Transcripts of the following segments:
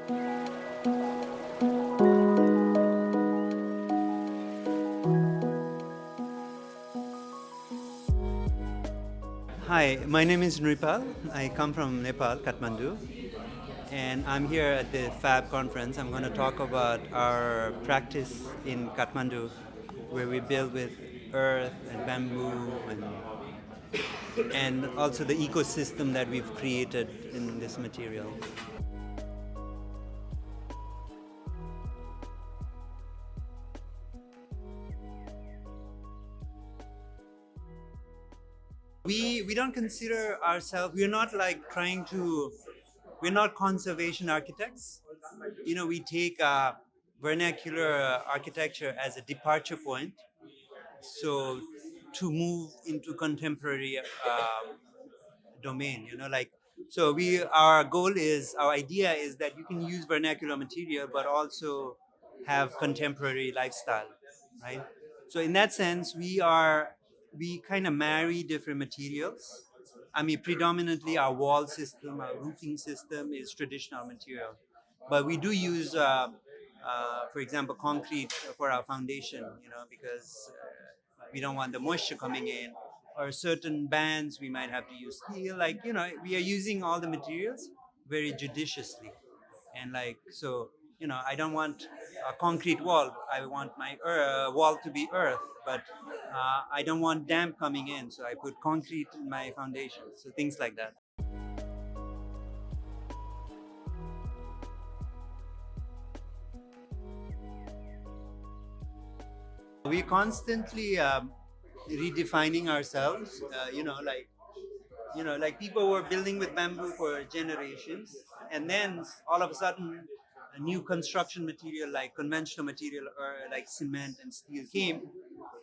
Hi, my name is Nripal. I come from Nepal, Kathmandu, and I'm here at the FAB conference. I'm going to talk about our practice in Kathmandu, where we build with earth and bamboo and also the ecosystem that we've created in this material. We don't consider ourselves, we're not like trying to, we're not conservation architects. We take vernacular architecture as a departure point. So to move into contemporary domain, like, so our goal is, our idea is that you can use vernacular material, but also have contemporary lifestyle, right? So in that sense, we kind of marry different materials. I mean, predominantly our wall system, our roofing system is traditional material, but we do use, for example, concrete for our foundation, because we don't want the moisture coming in, or certain bands we might have to use steel. Like, we are using all the materials very judiciously, and like, so, I don't want a concrete wall. I want my wall to be earth, but I don't want damp coming in, so I put concrete in my foundation. So things like that. We constantly redefining ourselves. Like people were building with bamboo for generations, and then all of a sudden, a new construction material like conventional material or like cement and steel came.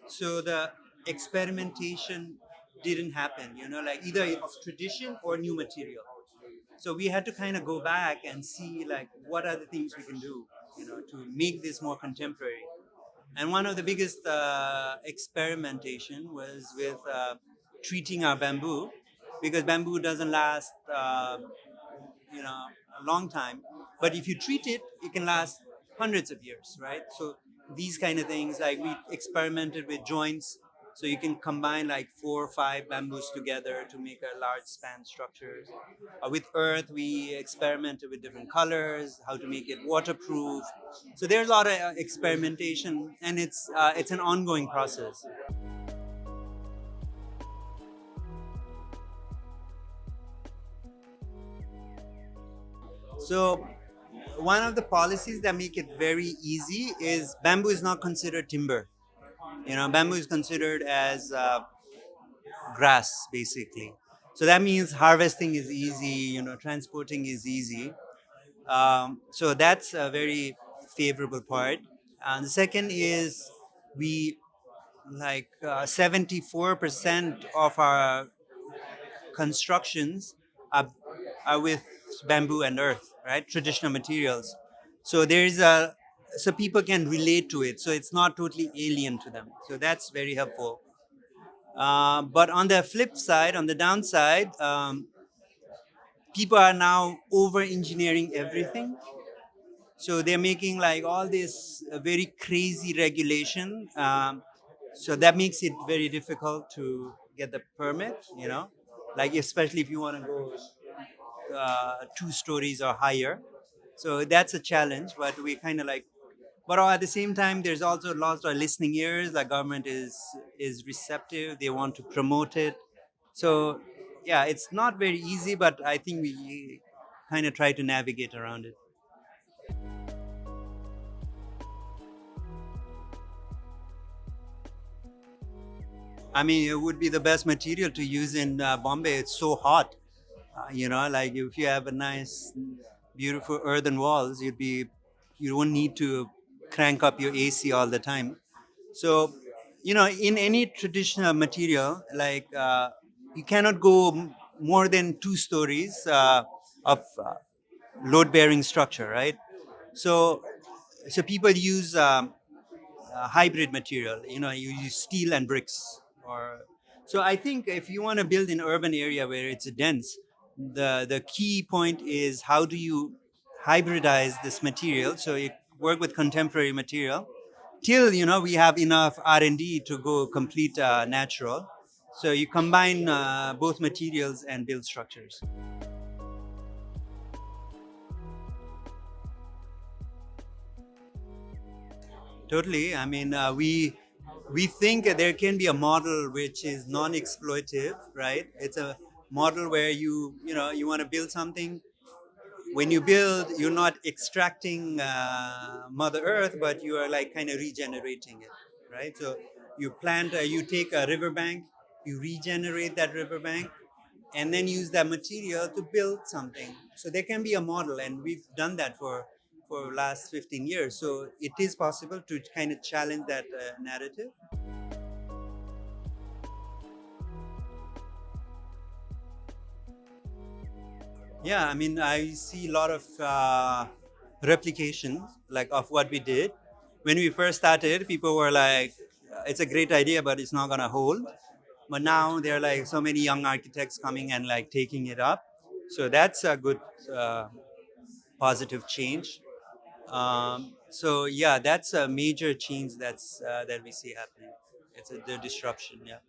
So the experimentation didn't happen. Like either it's tradition or new material. So we had to kind of go back and see like what are the things we can do, to make this more contemporary. And one of the biggest experimentation was with treating our bamboo, because bamboo doesn't last, a long time. But if you treat it, it can last hundreds of years, right? So these kind of things, like we experimented with joints, so you can combine like 4 or 5 bamboos together to make a large span structures. With earth, we experimented with different colors, how to make it waterproof. So there's a lot of experimentation, and it's an ongoing process. So one of the policies that make it very easy is bamboo is not considered timber. Bamboo is considered as grass, basically. So that means harvesting is easy, transporting is easy. So that's a very favorable part. And the second is, we, like, 74% of our constructions are with bamboo and earth, right? Traditional materials. So so people can relate to it. So it's not totally alien to them. So that's very helpful. But on the flip side, on the downside, people are now over engineering everything. So they're making like all this very crazy regulation. So that makes it very difficult to get the permit, like especially if you want to go 2 stories or higher. So that's a challenge, but we kind of like, but at the same time, there's also lots of listening ears. The government is receptive. They want to promote it. So yeah, it's not very easy, but I think we kind of try to navigate around it. I mean, it would be the best material to use in Bombay. It's so hot. Like if you have a nice, beautiful earthen walls, you won't need to crank up your AC all the time. So, in any traditional material, like you cannot go more than 2 stories of load-bearing structure, right? So, so people use hybrid material. You use steel and bricks, or so. I think if you want to build in urban area where it's dense, the key point is hybridize this material. So you work with contemporary material till we have enough R&D to go complete natural. So you combine both materials and build structures. Totally. I mean, we think that there can be a model which is non-exploitive, right? It's a model where you want to build something. When you build, you're not extracting Mother Earth, but you are like kind of regenerating it, right? So you take a riverbank, you regenerate that riverbank, and then use that material to build something. So there can be a model, and we've done that for last 15 years. So it is possible to kind of challenge that narrative. Yeah, I mean, I see a lot of replications like of what we did. When we first started, people were like, "It's a great idea, but it's not gonna hold." But now there are like so many young architects coming and like taking it up. So that's a good positive change. So yeah, that's a major change that we see happening. The disruption. Yeah.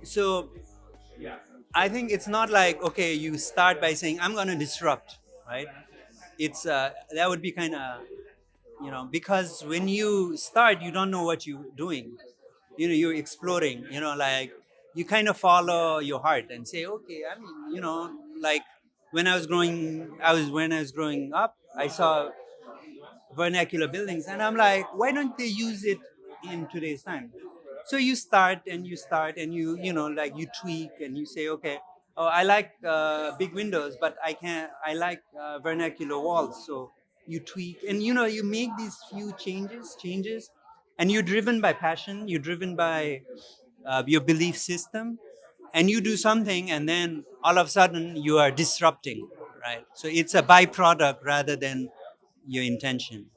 So I think it's not like, okay, you start by saying I'm going to disrupt, right? It's that would be kind of, because when you start, you don't know what you're doing. You're exploring. Like you kind of follow your heart and say, okay, I mean, like when I was growing up, I saw vernacular buildings, and I'm like, why don't they use it in today's time? So you start and you start and like you tweak and you say, okay, oh, I like big windows, but I like vernacular walls. So you tweak and you make these few changes, and you're driven by passion, you're driven by your belief system, and you do something, and then all of a sudden you are disrupting, right? So it's a byproduct rather than your intention.